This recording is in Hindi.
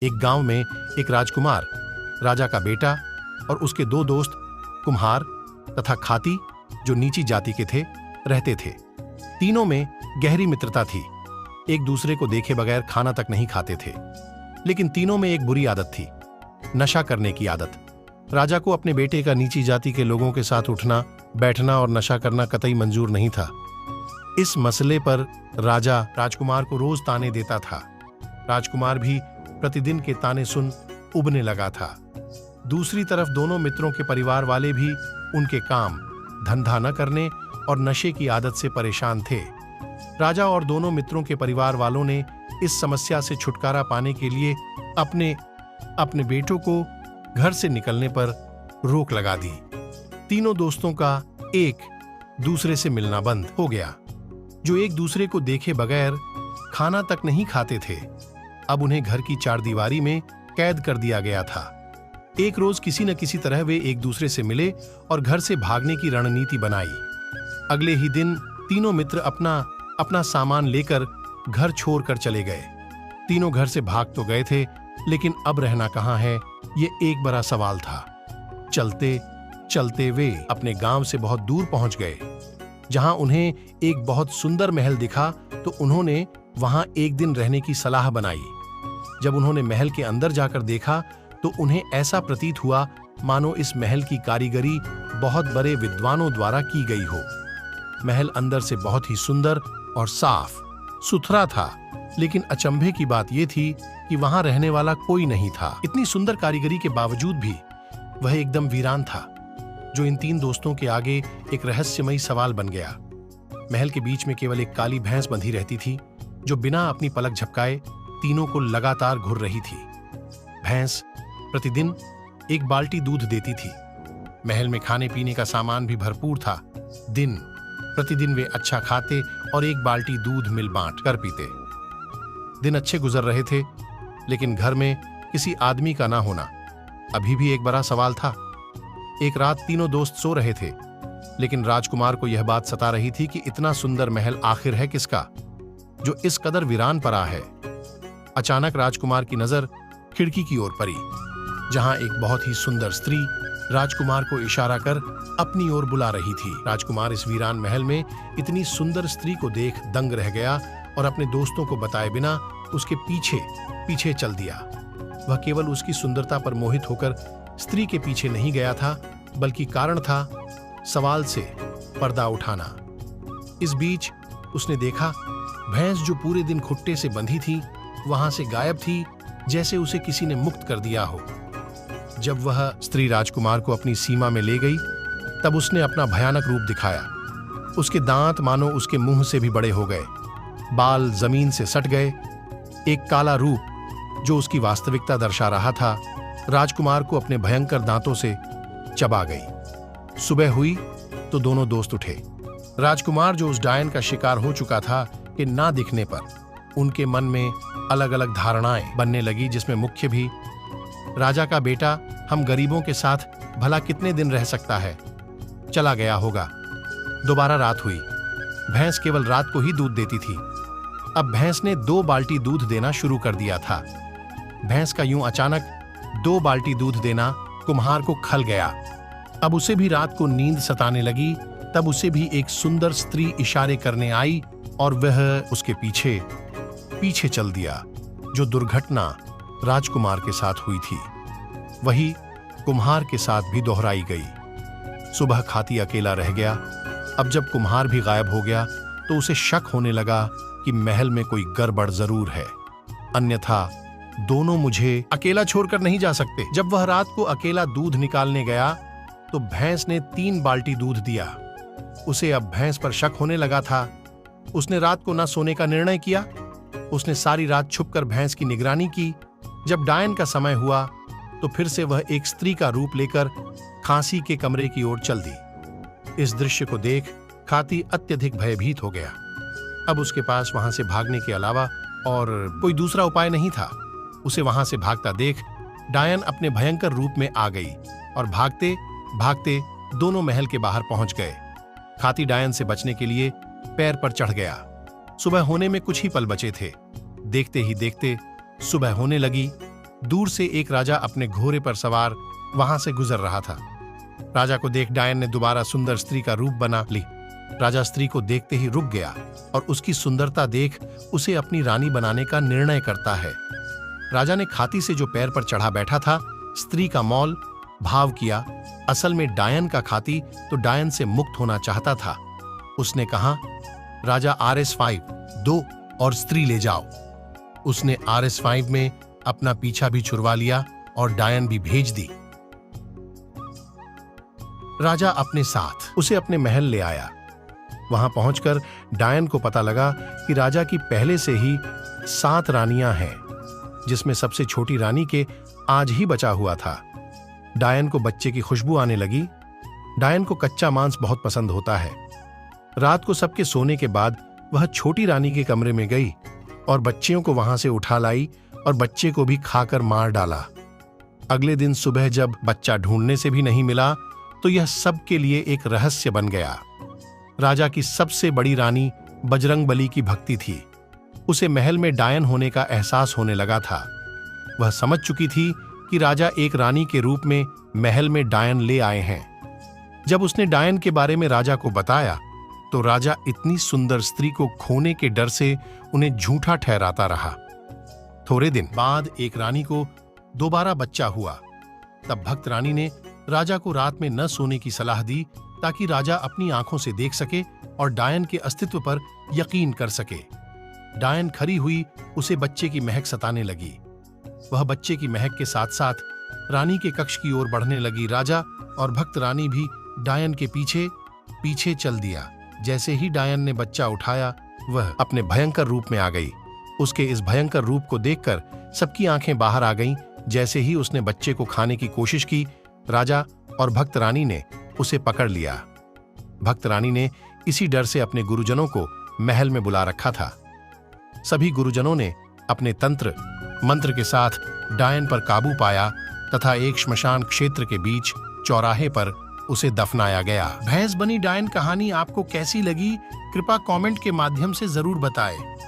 एक गांव में एक राजकुमार, राजा का बेटा और उसके दो दोस्त कुम्हार तथा खाती, जो नीची जाति के थे, रहते थे। तीनों में गहरी मित्रता थी। एक दूसरे को देखे बगैर खाना तक नहीं खाते थे। लेकिन तीनों में एक बुरी आदत थी, नशा करने की आदत। राजा को अपने बेटे का नीची जाति के लोगों के साथ उठना, बैठना और नशा करना कतई मंजूर नहीं था। इस मसले पर राजा राजकुमार को रोज ताने देता था। राजकुमार भी प्रतिदिन के ताने सुन उबने लगा था। दूसरी तरफ दोनों मित्रों के परिवार वाले भी उनके काम धंधा न करने और नशे की आदत से परेशान थे। राजा और दोनों मित्रों के परिवार वालों ने इस समस्या से छुटकारा पाने के लिए अपने बेटों को घर से निकलने पर रोक लगा दी। तीनों दोस्तों का एक दूसरे से मिलना बंद हो गया, जो एक दूसरे को देखे बगैर खाना तक नहीं खाते थे। अब उन्हें घर की चारदीवारी में कैद कर दिया गया था। एक रोज किसी न किसी तरह वे एक दूसरे से मिले और घर से भागने की रणनीति बनाई। अगले ही दिन तीनों मित्र अपना सामान लेकर घर छोड़कर चले गए। तीनों घर से भाग तो गए थे, लेकिन अब रहना कहाँ है, ये एक बड़ा सवाल था। चलते चलते वे अपने गांव से बहुत दूर पहुंच गए। जहां उन्हें एक बहुत सुंदर महल दिखा तो उन्होंने वहां एक दिन रहने की सलाह बनाई। जब उन्होंने महल के अंदर जाकर देखा तो उन्हें ऐसा प्रतीत हुआ मानो इस महल की कारीगरी बहुत बड़े विद्वानों द्वारा की गई हो। महल अंदर से बहुत ही सुंदर और साफ सुथरा था, लेकिन अचंभे की बात यह थी कि वहां रहने वाला कोई नहीं था। इतनी सुंदर कारीगरी के बावजूद भी वह एकदम वीरान था, जो इन तीन दोस्तों के आगे एक रहस्यमयी सवाल बन गया। महल के बीच में केवल एक काली भैंस बंधी रहती थी, जो बिना अपनी पलक झपकाए तीनों को लगातार घूर रही थी। भैंस प्रतिदिन एक बाल्टी दूध देती थी। महल में खाने पीने का सामान भी भरपूर था। दिन प्रतिदिन वे अच्छा खाते और एक बाल्टी दूध मिल बांट कर पीते। दिन अच्छे गुजर रहे थे, लेकिन घर में किसी आदमी का ना होना अभी भी एक बड़ा सवाल था। एक रात तीनों दोस्त सो रहे थे, लेकिन राजकुमार को यह बात सता रही थी कि इतना सुंदर महल आखिर है किसका, जो इस कदर वीरान पड़ा है। अचानक राजकुमार की नजर खिड़की की ओर पड़ी, जहां एक बहुत ही सुंदर स्त्री राजकुमार को इशारा कर अपनी ओर बुला रही थी। राजकुमार इस वीरान महल में इतनी सुंदर स्त्री को देख दंग रह गया और अपने दोस्तों को बताए बिना उसके पीछे पीछे चल दिया। वह केवल उसकी सुंदरता पर मोहित होकर स्त्री के पीछे नहीं गया था, बल्कि कारण था सवाल से पर्दा उठाना। इस बीच उसने देखा भैंस, जो पूरे दिन खुट्टे से बंधी थी, वहां से गायब थी, जैसे उसे किसी ने मुक्त कर दिया हो। जब वह स्त्री राजकुमार को अपनी सीमा में ले गई, तब उसने अपना भयानक रूप दिखाया। उसके दांत मानो उसके मुंह से भी बड़े हो गए, बाल जमीन से सट गए। एक काला रूप जो उसकी वास्तविकता दर्शा रहा था, राजकुमार को अपने भयंकर दांतों से चबा गई। सुबह हुई तो दोनों दोस्त उठे। राजकुमार, जो उस डायन का शिकार हो चुका था, कि ना दिखने पर उनके मन में अलग अलग धारणाएं बनने लगी, जिसमें मुख्य भी राजा का बेटा हम गरीबों के साथ भला कितने दिन रह सकता है, चला गया होगा। दोबारा रात हुई। भैंस केवल रात को ही दूध देती थी। अब भैंस ने 2 बाल्टी दूध देना शुरू कर दिया था। भैंस का यूं अचानक 2 बाल्टी दूध देना कुम्हार को खल गया। अब उसे भी रात को नींद सताने लगी। तब उसे भी एक सुंदर स्त्री इशारे करने आई और वह उसके पीछे पीछे चल दिया। जो दुर्घटना राजकुमार के साथ हुई थी, वही कुम्हार के साथ भी दोहराई गई। सुबह खाती अकेला रह गया। अब जब कुम्हार भी गायब हो गया तो उसे शक होने लगा कि महल में कोई गड़बड़ जरूर है, अन्यथा दोनों मुझे अकेला छोड़कर नहीं जा सकते। जब वह रात को अकेला दूध निकालने गया तो भैंस ने 3 बाल्टी दूध दिया। उसे अब भैंस पर शक होने लगा था। उसने रात को न सोने का निर्णय किया। उसने सारी रात छुपकर भैंस की निगरानी की। जब डायन का समय हुआ तो फिर से वह एक स्त्री का रूप लेकर खांसी के कमरे की ओर चल दी। इस दृश्य को देख खाती अत्यधिक भयभीत हो गया। अब उसके पास वहां से भागने के अलावा और कोई दूसरा उपाय नहीं था। उसे वहां से भागता देख डायन अपने भयंकर रूप में आ गई और भागते भागते दोनों महल के बाहर पहुंच गए। खाती डायन से बचने के लिए पैर पर चढ़ गया। सुबह होने में कुछ ही पल बचे थे। देखते ही देखते सुबह होने लगी। दूर से एक राजा अपने घोड़े पर सवार वहां से गुजर रहा था। राजा को देख डायन ने दोबारा सुंदर स्त्री का रूप बना ली। राजा स्त्री को देखते ही रुक गया और उसकी सुंदरता देख उसे अपनी रानी बनाने का निर्णय करता है। राजा ने खाती से जो पैर पर चढ़ा बैठा था, स्त्री का मौल भाव किया। असल में डायन का खाती तो डायन से मुक्त होना चाहता था। उसने कहा, राजा RS5 दो और स्त्री ले जाओ। उसने RS5 में अपना पीछा भी छुड़वा लिया और डायन भी भेज दी। राजा अपने साथ उसे अपने महल ले आया। वहां पहुंचकर डायन को पता लगा कि राजा की पहले से ही 7 रानियां हैं, जिसमें सबसे छोटी रानी के आज ही बचा हुआ था। डायन को बच्चे की खुशबू आने लगी। डायन को कच्चा मांस बहुत पसंद होता है। रात को सबके सोने के बाद वह छोटी रानी के कमरे में गई और बच्चियों को वहां से उठा लाई और बच्चे को भी खाकर मार डाला। अगले दिन सुबह जब बच्चा ढूंढने से भी नहीं मिला तो यह सबके लिए एक रहस्य बन गया। राजा की सबसे बड़ी रानी बजरंगबली की भक्ति थी। उसे महल में डायन होने का एहसास होने लगा था। वह समझ चुकी थी कि राजा एक रानी के रूप में महल में डायन ले आए हैं। जब उसने डायन के बारे में राजा को बताया तो राजा इतनी सुंदर स्त्री को खोने के डर से उन्हें झूठा ठहराता रहा। थोड़े दिन बाद एक रानी को दोबारा बच्चा हुआ। तब भक्त रानी ने राजा को रात में न सोने की सलाह दी ताकि राजा अपनी आंखों से देख सके और डायन के अस्तित्व पर यकीन कर सके। डायन खरी हुई उसे बच्चे की महक सताने लगी। वह बच्चे की महक के साथ साथ रानी के कक्ष की ओर बढ़ने लगी। राजा और भक्त रानी भी डायन के पीछे पीछे चल दिया। जैसे ही डायन ने बच्चा उठाया, वह अपने भयंकर रूप में आ गई। उसके इस भयंकर रूप को देखकर सबकी आंखें बाहर आ गईं। जैसे ही उसने बच्चे को खाने की कोशिश की, राजा और भक्त रानी ने उसे पकड़ लिया। भक्त रानी ने इसी डर से अपने गुरुजनों को महल में बुला रखा था। सभी गुरुजनों ने अपने तंत्र मंत्र के साथ डायन पर काबू पाया तथा एक श्मशान क्षेत्र के बीच चौराहे पर उसे दफनाया गया। भैंस बनी डायन कहानी आपको कैसी लगी? कृपया कमेंट के माध्यम से जरूर बताएं।